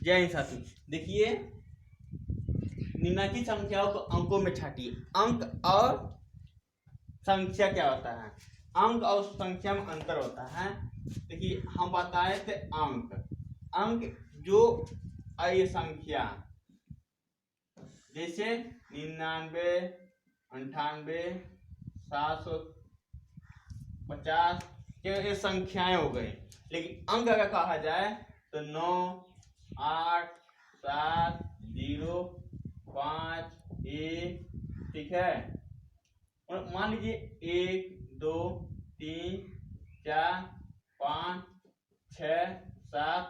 जय हिंद साथी। देखिए, निम्नलिखित संख्याओं को अंकों में छाटिए। अंक और संख्या क्या होता है? अंक और संख्या में अंतर होता है। देखिए, हम बताए थे अंक जो ये संख्या जैसे 99, 98, 750 ये संख्याएं हो गई। लेकिन अंक अगर कहा जाए तो 9, 8, 7, 0, 5, 1, ठीक है। और मान लीजिए 1, 2, 3, 4, 5, 6, 7,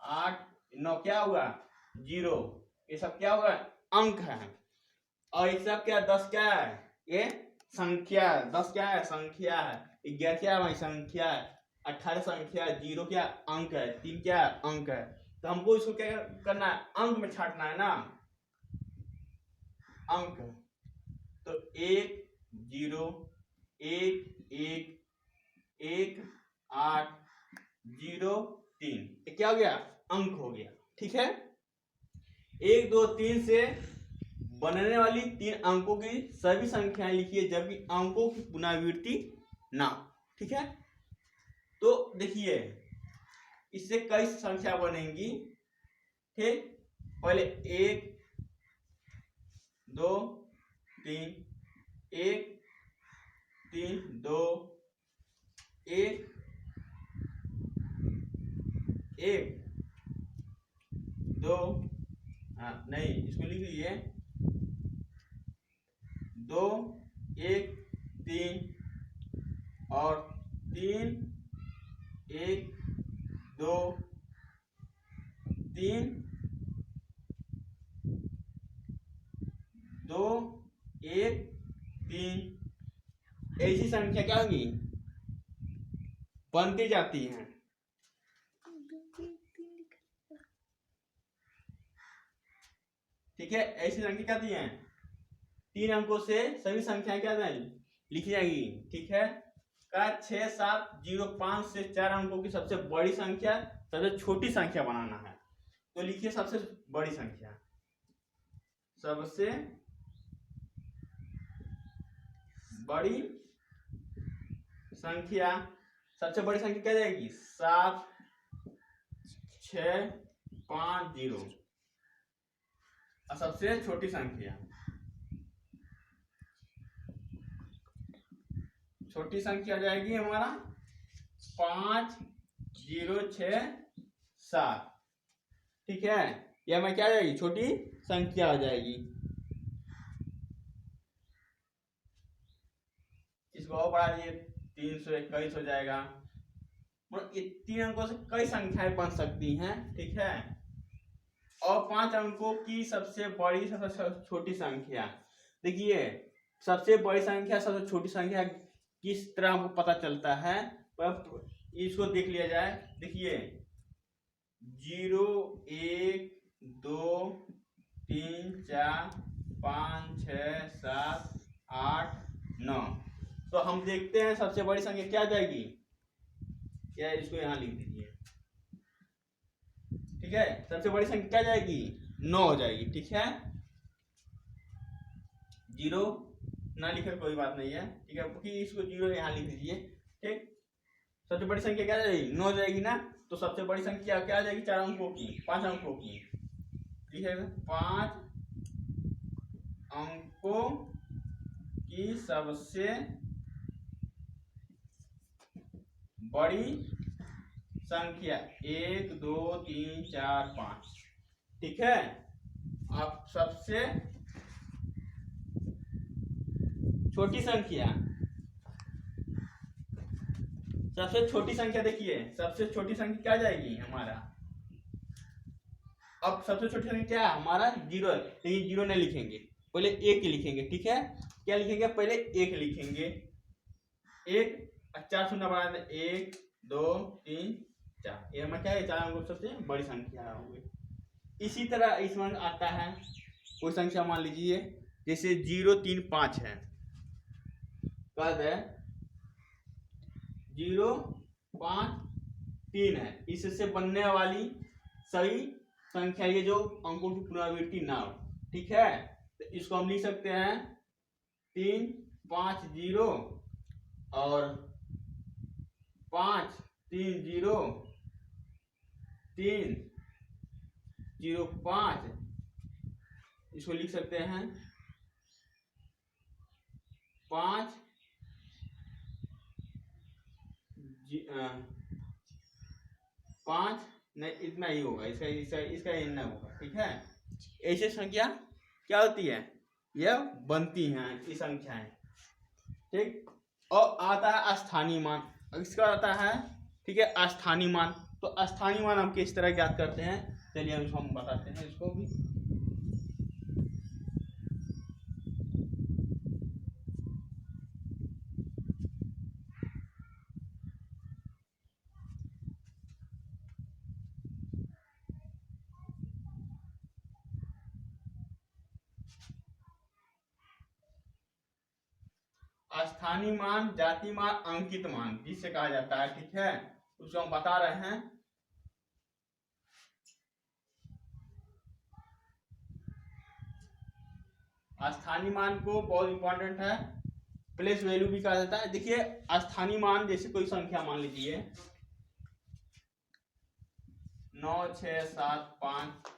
8, 9 क्या हुआ? 0। ये सब क्या हुआ? अंक है। और ये सब क्या? 10 क्या है? ये संख्या। 10 क्या है? संख्या है। 11 क्या है? संख्या है। 18 संख्या है। 0 क्या? अंक है। 3 क्या? अंक है। तो हमको इसको क्या करना है? अंक में छाटना है ना, अंक। तो 1, 0, 1, 1, 1, 8, 0, 3 ये क्या हो गया? अंक हो गया। ठीक है। 1, 2, 3 से बनने वाली 3 अंकों की सभी संख्याएं लिखिए, जबकि अंकों की पुनरावृत्ति ना। ठीक है। तो देखिए, इससे कई संख्या बनेंगी। ठीक, पहले 1, 2, 3, 1, 3, 2, 1, 1, 2, नहीं, इसको लिख लीजिए 2, 1, 3 और 3, 1, 2, 3, 2, 1, 3 ऐसी संख्या क्या होगी? बनती जाती हैं। ठीक है, ऐसी संख्या क्या दी है? 3 अंकों से सभी संख्याएं क्या लिखी जाएगी। ठीक है। 6, 7, 0, 5 से 4 अंकों की सबसे बड़ी संख्या सबसे छोटी संख्या बनाना है। तो लिखिए सबसे बड़ी संख्या। सबसे बड़ी संख्या, सबसे बड़ी संख्या क्या जाएगी? 7, 6, 5, 0। और सबसे छोटी संख्या, छोटी संख्या जाएगी हमारा 5, 0, 6, 7। ठीक है। यह में क्या जाएगी? छोटी संख्या आ जाएगी। इसको और बढ़ा दिए 321 हो जाएगा। मतलब 3 अंकों से कई संख्याएं बन सकती हैं। ठीक है। और 5 अंकों की सबसे बड़ी सबसे छोटी संख्या। देखिए, सबसे बड़ी संख्या सबसे छोटी संख्या किस तरह हमको पता चलता है? इसको देख लिया जाए। देखिए 0, 1, 2, 3, 4, 5, 6, 7, 8, 9। तो हम देखते हैं सबसे बड़ी संख्या क्या जाएगी। क्या, इसको यहां लिख दीजिए। ठीक है। सबसे बड़ी संख्या क्या जाएगी? 9 हो जाएगी। ठीक है। 0 ना लिखे कोई बात नहीं है। ठीक है, क्योंकि इसको 0 यहां लिख दीजिए। ठीक, सबसे बड़ी संख्या क्या जाएगी? 9 जाएगी ना। तो सबसे बड़ी संख्या क्या जाएगी? 4 अंकों की, 5 अंकों की। ठीक है, 5 अंकों की सबसे बड़ी संख्या 1, 2, 3, 4, 5। ठीक है। अब सबसे छोटी संख्या, सबसे छोटी संख्या देखिए, सबसे छोटी संख्या क्या जाएगी हमारा? अब सबसे छोटी संख्या क्या है हमारा? 0 है। लेकिन 0 नहीं लिखेंगे, पहले 1 लिखेंगे। ठीक है। क्या लिखेंगे? पहले 1 लिखेंगे। 1, 4 शून्य बना दें। 1, 2, 3, 4। ये हमारा क्या है? 4 अंकों सबसे बड़ी संख्या होगी। इसी तरह इसमें आता है कोई संख्या, मान लीजिए जैसे 0, 3, 5 है। कद है 0, 5, 3 है। इससे बनने वाली सही संख्या, ये जो अंकों की पुनरावृत्ति ना हो, ठीक है। तो इसको हम लिख सकते हैं 3 5 0 और 5 3 0 3 0 5, इसको लिख सकते हैं 5 5 नहीं, इतना ही होगा, इसका इसका इसका इतना होगा, ठीक है। ऐसे संख्या क्या होती है, यह बनती हैं ये संख्याएं, ठीक। और आता है स्थानीय मान, इसका आता है, ठीक है, स्थानीय मान। तो स्थानीय मान हम किस तरह ज्ञात करते हैं, चलिए हम बताते हैं इसको भी। स्थानीय मान, जाति मान, अंकित मान जिसे कहा जाता है, ठीक है, उसको हम बता रहे हैं। स्थानीय मान को बहुत इंपॉर्टेंट है, प्लेस वैल्यू भी कहा जाता है। देखिए स्थानीय मान, जैसे कोई संख्या मान लीजिए 9 6 7 5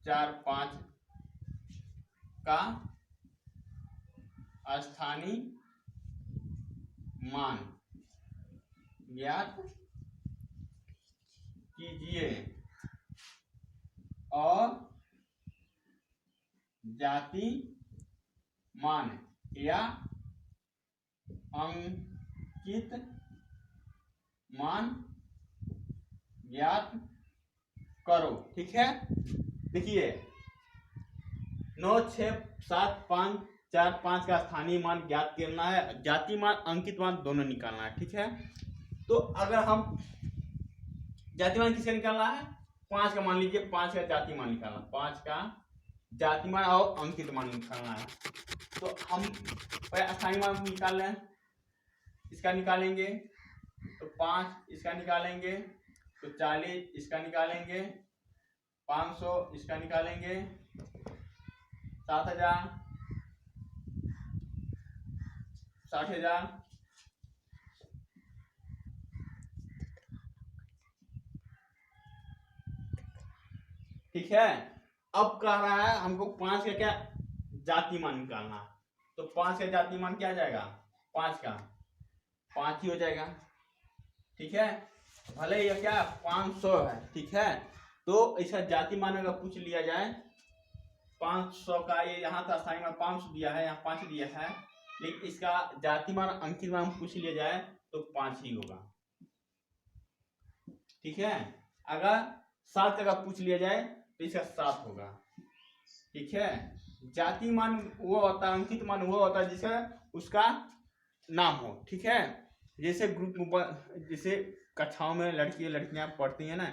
4 5 का स्थानीय मान ज्ञात कीजिए और जाति मान या अंकित मान ज्ञात करो, ठीक है। देखिए 9 6 7 5 4 5 का स्थानीय मान ज्ञात करना है, जाति मान अंकित मान दोनों निकालना है, ठीक है। तो अगर हम जाति मान किसका निकालना है, 5 का, मान लीजिए 5 का जाति मान निकालना, 5 का जाति मान और अंकित मान निकालना है। तो हम पहले स्थानीय मान निकाल लें, इसका निकालेंगे तो 5 इसका निकालेंगे तो 40 इसका निकालेंगे, 500 इसका निकालेंगे, 7000 60,000, ठीक है। अब कह रहा है हमको 5 का क्या जाति मान निकालना, तो 5 का जाति मान क्या आ जाएगा, 5 का 5 ही हो जाएगा, ठीक है। भले ये क्या 500 है, ठीक है। तो इसका जाति मान अगर पूछ लिया जाए 500 का, ये यहाँ था स्थानीय मान 500 दिया है, यहाँ 5 दिया है, लेकिन इसका जाति मान अंकित मान पूछ लिया जाए तो 5 ही होगा, ठीक है। अगर 7 का पूछ लिया जाए तो इसका 7 होगा, ठीक है। जाति मान वो होता है, अंकित मान वो होता है जिसका उसका नाम हो, ठीक है। जैसे ग्रुप, जैसे कक्षाओं में लड़की लड़कियां पढ़ती हैं ना,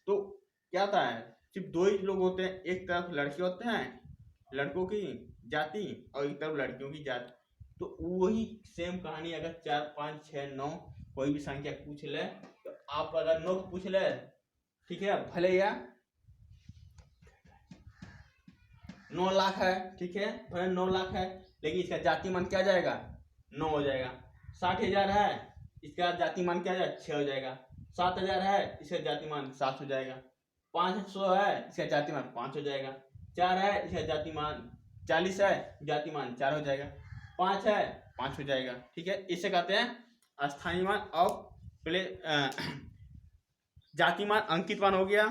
तो क्या होता है, सिर्फ 2 ही लोग होते हैं, एक तरफ लड़के होते हैं, लड़कों की जाति, और एक तरफ लड़कियों की जाति। तो वही सेम कहानी अगर 4 5 6 9 कोई भी संख्या पूछ ले, तो आप अगर 9 पूछ ले, ठीक है, भले या 9 लाख है, ठीक है, भले 9 लाख है, लेकिन इसका जाति मान क्या जाएगा, 9 हो जाएगा। 60,000 है, इसका जाति मान क्या जाएगा, 6 हो जाएगा। 7,000 है, इसका जाति मान 7 हो जाएगा। 500 है, इसका जाति मान 5 हो जाएगा। 4 है, इसका जाति मान 40 है, जाति मान 4 हो जाएगा। 5 है, 5 हो जाएगा, ठीक है। इसे कहते हैं स्थानीय मान और जाति मान, अंकित मान हो गया,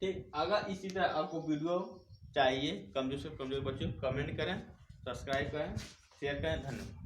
ठीक। अगर इसी तरह आपको वीडियो चाहिए, कमजोर से कमजोर बच्चों कमेंट करें, सब्सक्राइब करें, शेयर करें, धन्यवाद।